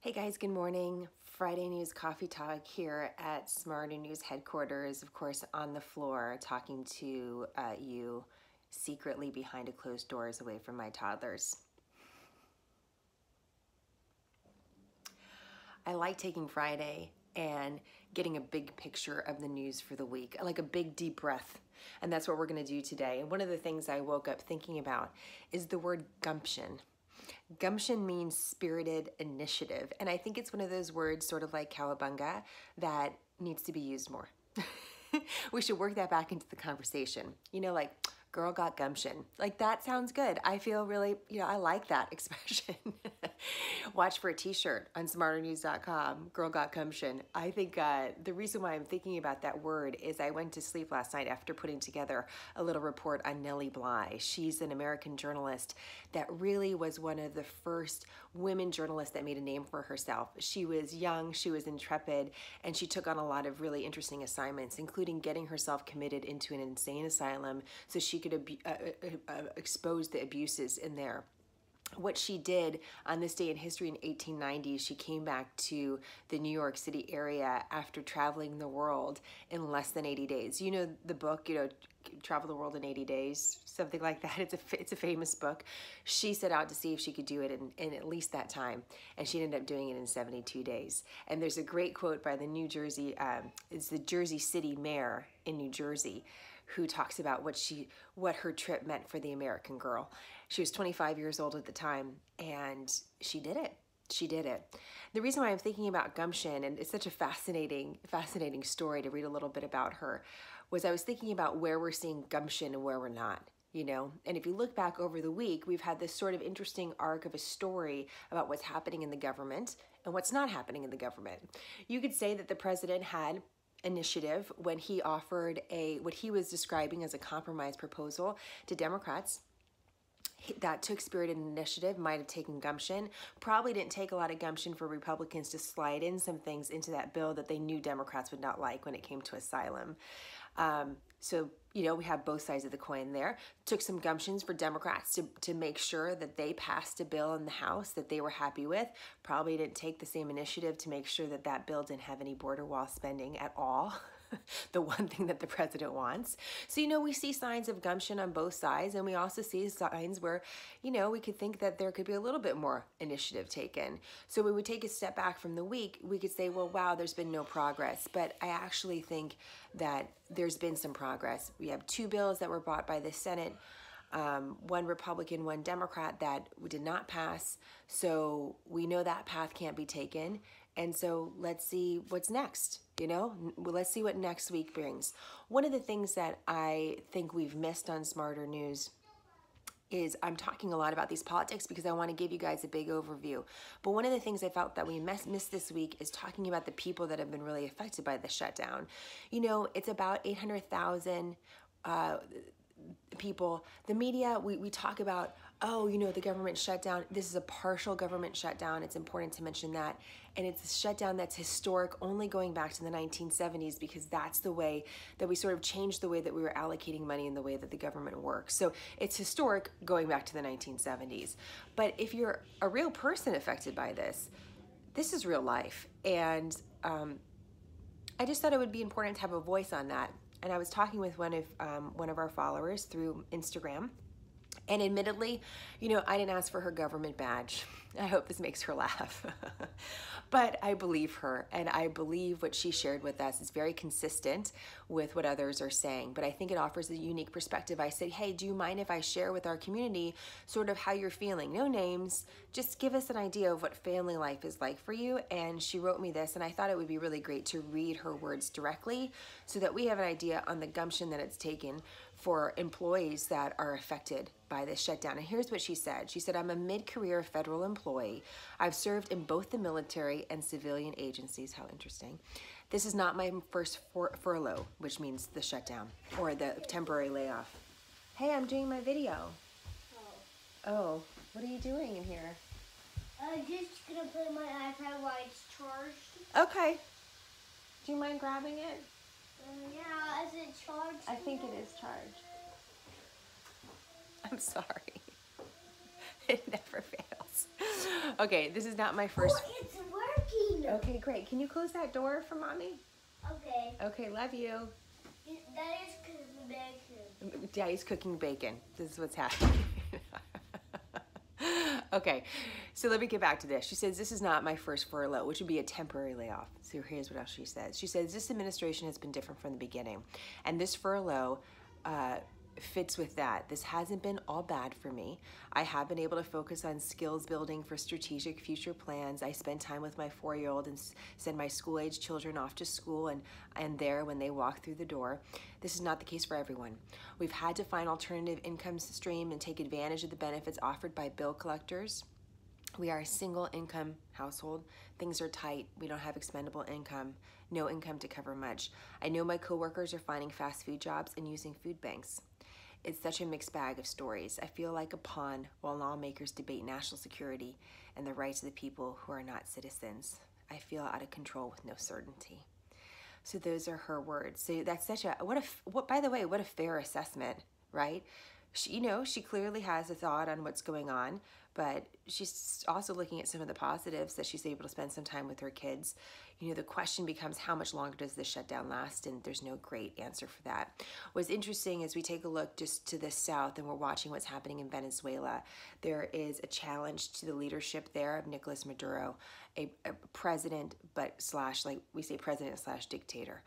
Hey guys, good morning. Friday News Coffee Talk here at SmartHER News headquarters, of course, on the floor, talking to you secretly behind a closed doors away from my toddlers. I like taking Friday and getting a big picture of the news for the week, like a big deep breath. And that's what we're going to do today. And one of the things I woke up thinking about is the word gumption. Gumption means spirited initiative. And I think it's one of those words, sort of like cowabunga, that needs to be used more. We should work that back into the conversation. You know, like, girl got gumption. Like, that sounds good. I feel really, I like that expression. Watch for a t-shirt on smarternews.com, girl got gumption. I think the reason why I'm thinking about that word is I went to sleep last night after putting together a little report on Nellie Bly. She's an American journalist that really was one of the first women journalists that made a name for herself. She was young, she was intrepid, and she took on a lot of really interesting assignments, including getting herself committed into an insane asylum so she could expose the abuses in there. What she did on this day in history in 1890, she came back to the New York City area after traveling the world in less than 80 days. You know the book, Travel the World in 80 Days, something like that. It's a famous book. She set out to see if she could do it in at least that time, and she ended up doing it in 72 days. And there's a great quote by the it's the Jersey City mayor in New Jersey, who talks about what her trip meant for the American girl. She was 25 years old at the time, and she did it. She did it. The reason why I'm thinking about gumption, and it's such a fascinating story to read a little bit about her, was I was thinking about where we're seeing gumption and where we're not. And if you look back over the week, we've had this sort of interesting arc of a story about what's happening in the government and what's not happening in the government. You could say that the president had initiative when he offered what he was describing as a compromise proposal to Democrats. That took spirited initiative, might have taken gumption. Probably didn't take a lot of gumption for Republicans to slide in some things into that bill that they knew Democrats would not like when it came to asylum. So we have both sides of the coin there. Took some gumptions for Democrats to make sure that they passed a bill in the House that they were happy with. Probably didn't take the same initiative to make sure that that bill didn't have any border wall spending at all. The one thing that the president wants. So, we see signs of gumption on both sides, and we also see signs where, we could think that there could be a little bit more initiative taken. So we would take a step back from the week, we could say, well, wow, there's been no progress. But I actually think that there's been some progress. We have 2 bills that were brought by the Senate, one Republican, one Democrat, that did not pass. So we know that path can't be taken. And so let's see what's next, Let's see what next week brings. One of the things that I think we've missed on SmartHER News is I'm talking a lot about these politics because I want to give you guys a big overview. But one of the things I felt that we missed this week is talking about the people that have been really affected by the shutdown. It's about 800,000 people. The media, we talk about, the government shutdown. This is a partial government shutdown. It's important to mention that. And it's a shutdown that's historic, only going back to the 1970s, because that's the way that we sort of changed the way that we were allocating money and the way that the government works. So it's historic going back to the 1970s. But if you're a real person affected by this is real life. And I just thought it would be important to have a voice on that. And I was talking with one of our followers through Instagram. And admittedly, I didn't ask for her government badge. I hope this makes her laugh. But I believe her, and I believe what she shared with us is very consistent with what others are saying. But I think it offers a unique perspective. I said, hey, do you mind if I share with our community sort of how you're feeling? No names, just give us an idea of what family life is like for you. And she wrote me this, and I thought it would be really great to read her words directly so that we have an idea on the gumption that it's taken for employees that are affected by this shutdown. And here's what she said. She said, I'm a mid-career federal employee. I've served in both the military and civilian agencies. How interesting. This is not my first furlough, which means the shutdown or the temporary layoff. Hey, I'm doing my video. Oh, what are you doing in here? I'm just gonna put my iPad while it's charged. Okay. Do you mind grabbing it? Yeah, is it charged? I think it is charged. I'm sorry. It never fails. Okay, this is not my first. Oh, it's cooking. Okay, great. Can you close that door for Mommy? Okay. Okay, love you. Daddy's cooking bacon. Daddy's cooking bacon. This is what's happening. Okay, so let me get back to this. She says, this is not my first furlough, which would be a temporary layoff. So here's what else she says. She says, this administration has been different from the beginning. And this furlough fits with that. This hasn't been all bad for me. I have been able to focus on skills building for strategic future plans. I spend time with my 4-year-old and send my school-age children off to school and there when they walk through the door. This is not the case for everyone. We've had to find alternative income stream and take advantage of the benefits offered by bill collectors. We are a single income household. Things are tight. We don't have expendable income, no income to cover much. I know my coworkers are finding fast food jobs and using food banks. It's such a mixed bag of stories. I feel like a pawn while lawmakers debate national security and the rights of the people who are not citizens. I feel out of control with no certainty. So those are her words. So that's such a, by the way, what a fair assessment, right? She, she clearly has a thought on what's going on, but she's also looking at some of the positives that she's able to spend some time with her kids. The question becomes, how much longer does this shutdown last? And there's no great answer for that. What's interesting is we take a look just to the south and we're watching what's happening in Venezuela. There is a challenge to the leadership there of Nicolas Maduro, a president, but like we say president / dictator,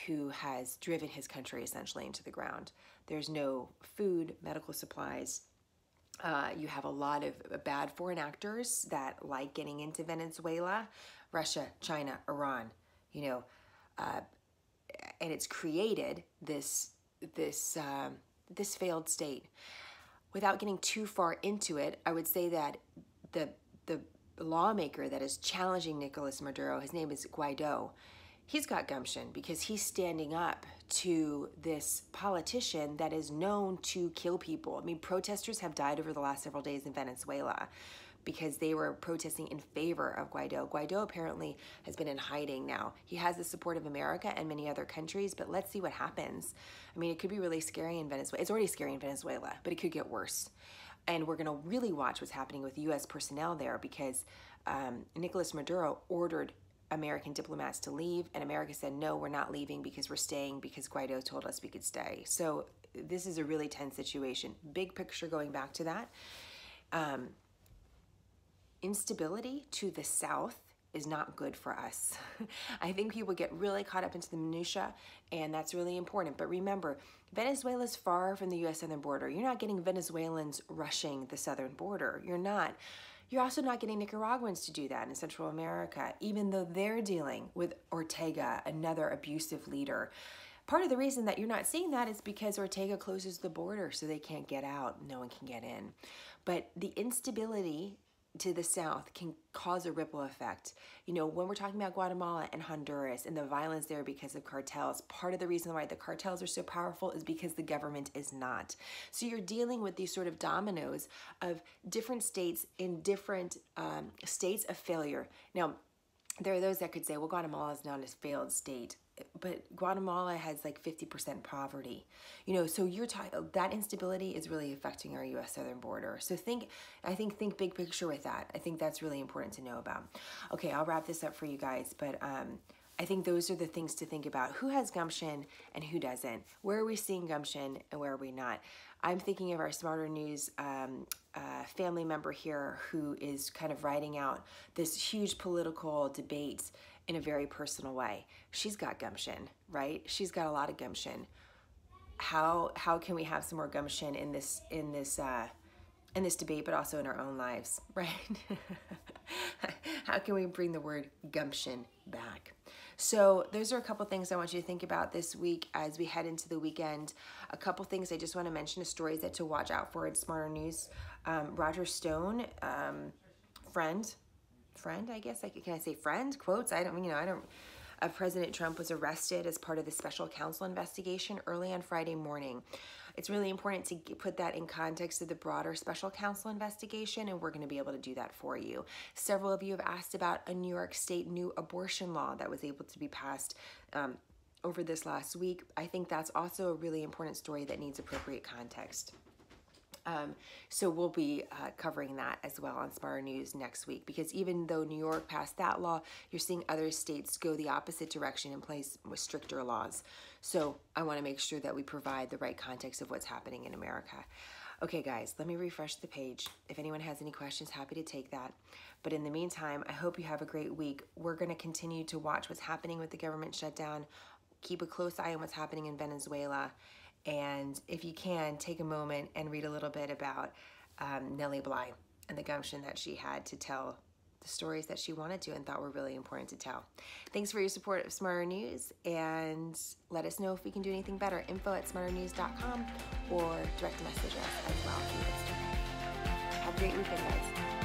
who has driven his country essentially into the ground. There's no food, medical supplies. You have a lot of bad foreign actors that like getting into Venezuela, Russia, China, Iran, and it's created this failed state. Without getting too far into it, I would say that the lawmaker that is challenging Nicolas Maduro, his name is Guaido, he's got gumption because he's standing up to this politician that is known to kill people. I mean, protesters have died over the last several days in Venezuela because they were protesting in favor of Guaido. Guaido apparently has been in hiding now. He has the support of America and many other countries, but let's see what happens. I mean, it could be really scary in Venezuela. It's already scary in Venezuela, but it could get worse. And we're gonna really watch what's happening with US personnel there because Nicolas Maduro ordered American diplomats to leave, and America said, no, we're not leaving because we're staying because Guaido told us we could stay. So this is a really tense situation. Big picture going back to that. Instability to the south is not good for us. I think people get really caught up into the minutia, and that's really important. But remember, Venezuela is far from the U.S. southern border. You're not getting Venezuelans rushing the southern border. You're not. You're also not getting Nicaraguans to do that in Central America, even though they're dealing with Ortega, another abusive leader. Part of the reason that you're not seeing that is because Ortega closes the border so they can't get out. No one can get in. But the instability to the south can cause a ripple effect. When we're talking about Guatemala and Honduras and the violence there because of cartels, part of the reason why the cartels are so powerful is because the government is not. So you're dealing with these sort of dominoes of different states in different states of failure. Now, there are those that could say, well, Guatemala is not a failed state, but Guatemala has like 50% poverty. So you're that instability is really affecting our U.S. southern border. So think big picture with that. I think that's really important to know about. Okay, I'll wrap this up for you guys, but I think those are the things to think about. Who has gumption and who doesn't? Where are we seeing gumption and where are we not? I'm thinking of our SmartHER News family member here who is kind of writing out this huge political debate in a very personal way. She's got gumption, right? She's got a lot of gumption. How can we have some more gumption in this debate, but also in our own lives, right? How can we bring the word gumption back? So those are a couple things I want you to think about this week as we head into the weekend. A couple things I just want to mention, stories that to watch out for at SmartHER News. Roger Stone, friend, I guess, can I say friend? Quotes, President Trump was arrested as part of the special counsel investigation early on Friday morning. It's really important to put that in context of the broader special counsel investigation, and we're going to be able to do that for you. Several of you have asked about a New York State new abortion law that was able to be passed over this last week. I think that's also a really important story that needs appropriate context. So we'll be covering that as well on SmartHER News next week, because even though New York passed that law, you're seeing other states go the opposite direction and place with stricter laws. So I want to make sure that we provide the right context of what's happening in America. Okay, guys, let me refresh the page. If anyone has any questions, happy to take that. But in the meantime, I hope you have a great week. We're going to continue to watch what's happening with the government shutdown, keep a close eye on what's happening in Venezuela, and if you can, take a moment and read a little bit about Nellie Bly and the gumption that she had to tell the stories that she wanted to and thought were really important to tell. Thanks for your support of SmartHER News, and let us know if we can do anything better. info@smarthernews.com or direct message us as well through Instagram. Have a great weekend, guys.